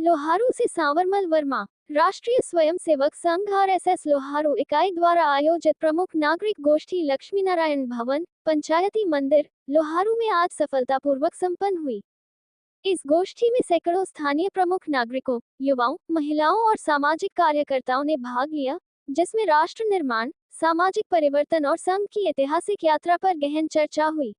लोहारू से सांवरमल वर्मा। राष्ट्रीय स्वयंसेवक संघ आरएसएस लोहारू इकाई द्वारा आयोजित प्रमुख नागरिक गोष्ठी लक्ष्मी नारायण भवन पंचायती मंदिर लोहारू में आज सफलतापूर्वक संपन्न हुई। इस गोष्ठी में सैकड़ों स्थानीय प्रमुख नागरिकों, युवाओं, महिलाओं और सामाजिक कार्यकर्ताओं ने भाग लिया, जिसमें राष्ट्र निर्माण, सामाजिक परिवर्तन और संघ की ऐतिहासिक यात्रा पर गहन चर्चा हुई।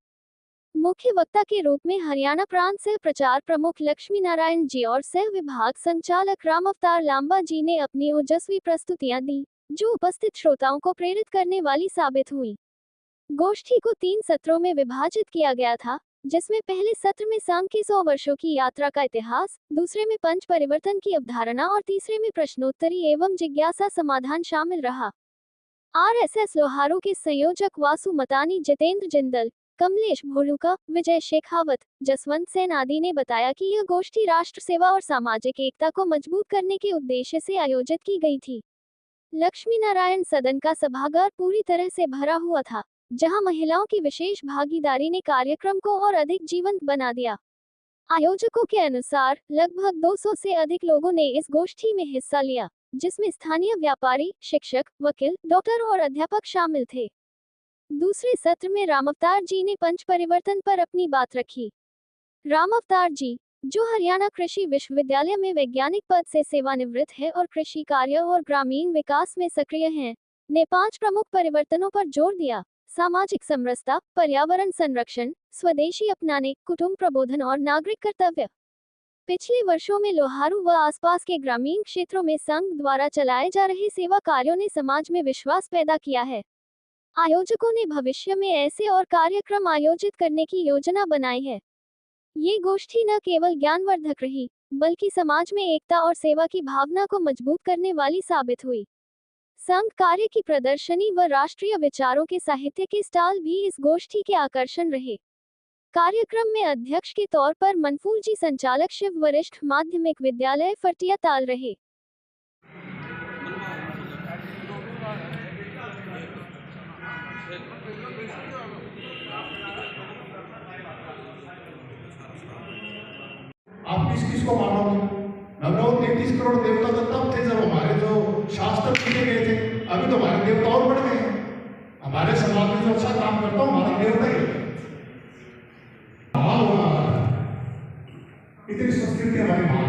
मुख्य वक्ता के रूप में हरियाणा प्रांत सह प्रचार प्रमुख लक्ष्मी नारायण जी और सह विभाग संचालक राम अवतार लांबा जी ने अपनी ओजस्वी प्रस्तुतियां दी, जो उपस्थित श्रोताओं को प्रेरित करने वाली साबित हुई। गोष्ठी को 3 सत्रों में विभाजित किया गया था, जिसमें पहले सत्र में संघ की 100 वर्षों की यात्रा का इतिहास, दूसरे में पंच परिवर्तन की अवधारणा और तीसरे में प्रश्नोत्तरी एवं जिज्ञासा समाधान शामिल रहा। आरएसएस लोहारू के संयोजक वासु मतानी, जितेंद्र जिंदल, कमलेश भोलुका, विजय शेखावत, जसवंत सेन आदि ने बताया कि यह गोष्ठी राष्ट्र सेवा और सामाजिक एकता को मजबूत करने के उद्देश्य से आयोजित की गई थी। लक्ष्मी नारायण सदन का सभागार पूरी तरह से भरा हुआ था, जहां महिलाओं की विशेष भागीदारी ने कार्यक्रम को और अधिक जीवंत बना दिया। आयोजकों के अनुसार लगभग 200 से अधिक लोगों ने इस गोष्ठी में हिस्सा लिया, जिसमें स्थानीय व्यापारी, शिक्षक, वकील, डॉक्टर और अध्यापक शामिल थे। दूसरे सत्र में राम अवतार जी ने पंच परिवर्तन पर अपनी बात रखी। राम अवतार जी, जो हरियाणा कृषि विश्वविद्यालय में वैज्ञानिक पद से सेवानिवृत्त है और कृषि कार्य और ग्रामीण विकास में सक्रिय हैं, ने 5 प्रमुख परिवर्तनों पर जोर दिया: सामाजिक समरसता, पर्यावरण संरक्षण, स्वदेशी अपनाने, कुटुंब प्रबोधन और नागरिक कर्तव्य। पिछले वर्षों में लोहारू व आसपास के ग्रामीण क्षेत्रों में संघ द्वारा चलाए जा रहे सेवा कार्यों ने समाज में विश्वास पैदा किया है। आयोजकों ने भविष्य में ऐसे और कार्यक्रम आयोजित करने की योजना बनाई है। ये गोष्ठी न केवल ज्ञानवर्धक रही, बल्कि समाज में एकता और सेवा की भावना को मजबूत करने वाली साबित हुई। संघ कार्य की प्रदर्शनी व राष्ट्रीय विचारों के साहित्य के स्टॉल भी इस गोष्ठी के आकर्षण रहे। कार्यक्रम में अध्यक्ष के तौर पर मनफूल जी, संचालक शिव वरिष्ठ माध्यमिक विद्यालय फटिया ताल रहे। आप किस को मानोगे? 33 करोड़ देवता तो तब थे जब हमारे जो शास्त्र लिखे गए थे। अभी तो हमारे देवता और बढ़ गए हैं। हमारे समाज में जो अच्छा काम करता हूं, हमारा देवता ही है। इतनी संस्कृति हमारी मां।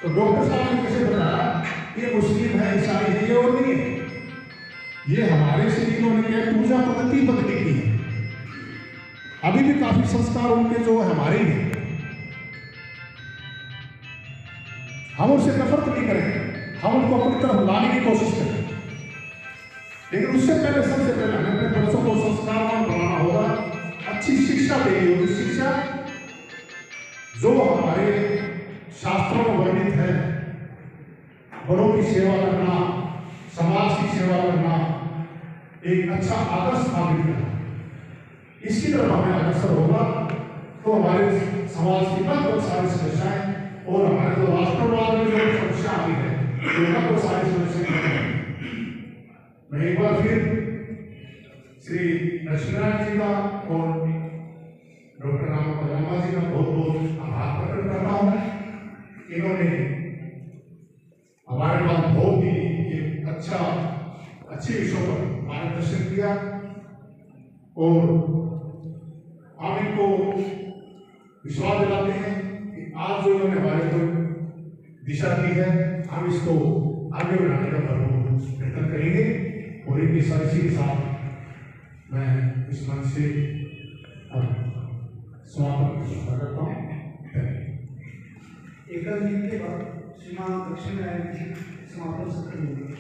तो डॉक्टर साहब ने कैसे बताया ये मुस्लिम है, ईसाई है, ये और नहीं है। ये हमारे से इन्होंने क्या पूजा पद्धति बदली की है। अभी भी काफी संस्कार उनके जो हमारे ही हैं। हम उससे नफरत नहीं करें, हम उनको अपनी तरफ लाने की कोशिश करें, लेकिन उससे पहले सबसे पहले हमें अपने बच्चों को संस्कारवान बनाना होगा, अच्छी शिक्षा देनी होगी। शिक्षा जो हमारे शास्त्रों में वर्णित है, बड़ों की सेवा करना, समाज की सेवा करना, एक अच्छा आदर्श स्थापित करना, इसकी तरफ हमें अग्रसर होगा तो हमारे समाज की बहुत सारी समस्याएं और हमारे जो राष्ट्रवाद में जो समस्या आई है, वो सारी समस्याएं। मैं एक बार फिर श्री लक्ष्मीनारायण जी का और डॉक्टर राम लांबा जी का बहुत बहुत आभार प्रकट करता हूँ। इन्होंने हमारे पास बहुत ही एक अच्छे विषयों पर मार्गदर्शन किया और हम इनको विश्वास दिलाते हैं कि आज जो इन्होंने हमारे को दिशा दी है, हम इसको आगे बढ़ाने का भरपूर प्रयत्न करेंगे। और इनकी साजिश के साथ मैं इस मंच से समापन करता हूँ। एकल गीत के बाद श्रीमान लक्ष्मी नारायण जी समापन सत्र होंगे।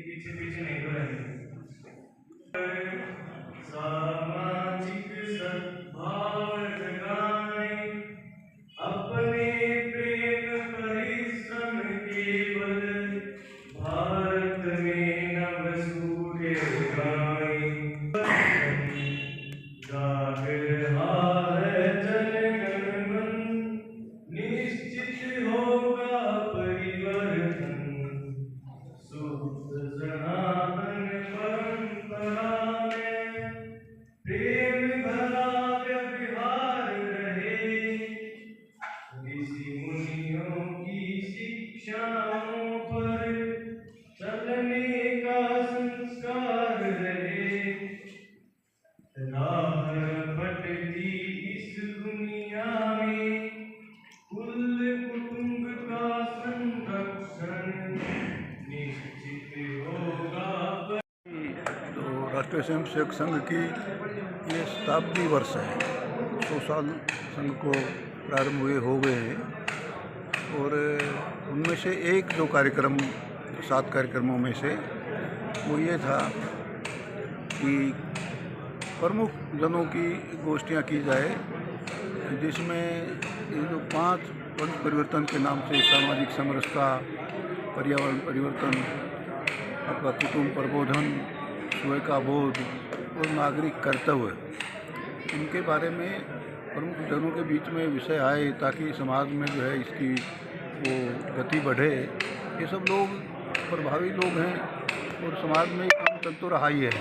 पीछे नहीं हो रहे। सामाजिक सद्भाव जगाएं, अपने प्रेम परिश्रम के बल राष्ट्रीय स्वयंसेवक संघ की ये शताब्दी वर्ष है। 100 साल संघ को प्रारंभ हुए हो गए हैं और उनमें से एक जो कार्यक्रम 7 कार्यक्रमों में से वो ये था कि प्रमुख जनों की गोष्ठियाँ की जाए, जिसमें ये जो 5 पंच परिवर्तन के नाम से सामाजिक समरसता, पर्यावरण परिवर्तन, अथवा कुटुंब प्रबोधन, स्वयं का बोध और नागरिक कर्तव्य, इनके बारे में प्रमुख जनों के बीच में विषय आए ताकि समाज में जो है इसकी वो गति बढ़े। ये सब लोग प्रभावी लोग हैं और समाज में काम चल तो रहा ही है।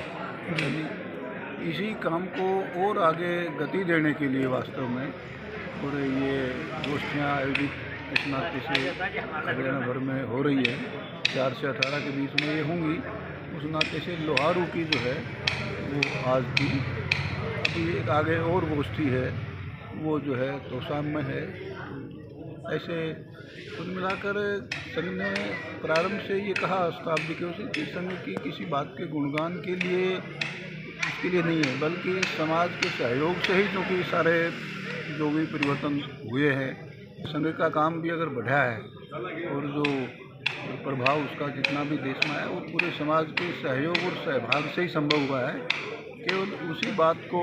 इसी काम को और आगे गति देने के लिए वास्तव में और ये गोष्ठियाँ आयोजित इस नाते से हरियाणा भर में हो रही है। 4 से 18 के बीच में ये होंगी। उस नाते से लोहारू की जो है वो आज थी। अभी एक आगे और गोष्ठी है वो जो है तोशाम में है। ऐसे कुल मिलाकर संघ ने प्रारंभ से ये कहा शताब्दी के उसे कि संघ की किसी बात के गुणगान के लिए इसके लिए नहीं है, बल्कि समाज के सहयोग से ही क्योंकि सारे जो भी परिवर्तन हुए हैं, संघ का काम भी अगर बढ़ा है और जो प्रभाव उसका जितना भी देश में है वो पूरे समाज के सहयोग और सहभाग से ही संभव हुआ है। केवल उसी बात को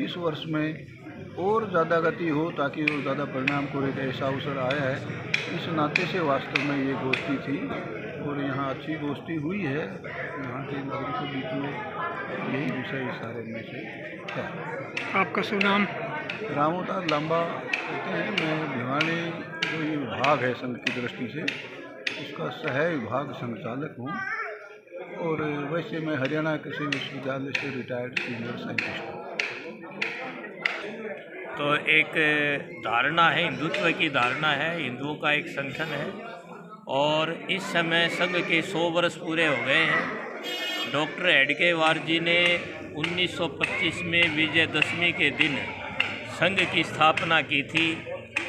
इस वर्ष में और ज़्यादा गति हो ताकि वो ज़्यादा परिणाम को एक ऐसा अवसर आया है। इस नाते से वास्तव में ये गोष्ठी थी और यहाँ अच्छी गोष्ठी हुई है। यहाँ के नागरिकों के बीच में यही विषय सारे में से है। आपका शुभ नाम? रामोदास लांबा कहते हैं। मैं भिवानी जो ये विभाग है संघ की दृष्टि से उसका सह विभाग संचालक हूँ और वैसे मैं हरियाणा कृषि विश्वविद्यालय से रिटायर्ड सीनियर साइंटिस्ट हूँ। तो एक धारणा है, हिंदुत्व की धारणा है, हिंदुओं का एक संगठन है और इस समय संघ के 100 वर्ष पूरे हो गए हैं। डॉक्टर हेडगेवार जी ने 1925 में विजयदशमी के दिन संघ की स्थापना की थी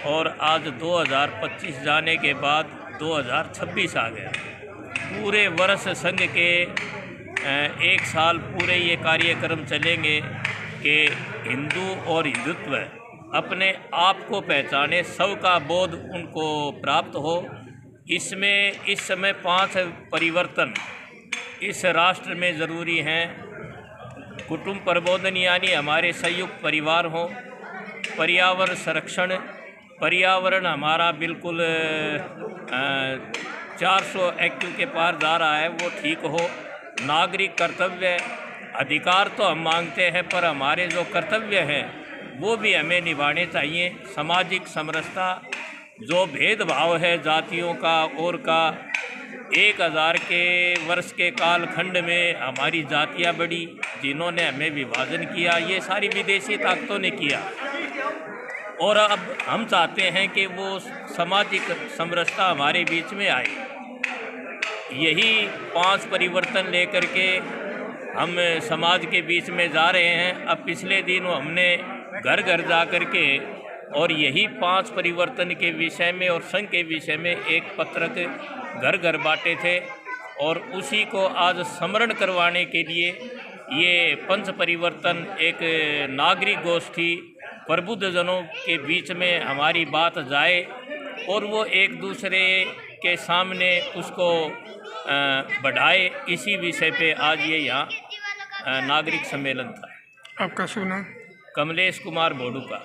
और आज 2025 जाने के बाद 2026 आ गया। पूरे वर्ष संघ के 1 साल पूरे ये कार्यक्रम चलेंगे कि हिंदू और हिंदुत्व अपने आप को पहचाने, सबका बोध उनको प्राप्त हो। इसमें इस समय 5 परिवर्तन इस राष्ट्र में ज़रूरी हैं। कुटुंब प्रबोधन यानी हमारे संयुक्त परिवार हों, पर्यावरण संरक्षण, पर्यावरण हमारा बिल्कुल 400 IQ के पार जा रहा है वो ठीक हो। नागरिक कर्तव्य, अधिकार तो हम मांगते हैं पर हमारे जो कर्तव्य हैं वो भी हमें निभाने चाहिए। सामाजिक समरसता, जो भेदभाव है जातियों का और का, 1000 के वर्ष के कालखंड में हमारी जातियां बढ़ी, जिन्होंने हमें विभाजन किया, ये सारी विदेशी ताकतों ने किया और अब हम चाहते हैं कि वो सामाजिक समरसता हमारे बीच में आए। यही 5 परिवर्तन लेकर के हम समाज के बीच में जा रहे हैं। अब पिछले दिनों हमने घर घर जा कर के और यही 5 परिवर्तन के विषय में और संघ के विषय में एक पत्रक घर घर बांटे थे और उसी को आज स्मरण करवाने के लिए ये पंच परिवर्तन एक नागरिक गोष्ठी प्रबुद्ध जनों के बीच में हमारी बात जाए और वो एक दूसरे के सामने उसको बढ़ाए, इसी विषय पे आज ये यहाँ नागरिक सम्मेलन था। आपका शुभ नाम? कमलेश कुमार बोडू का।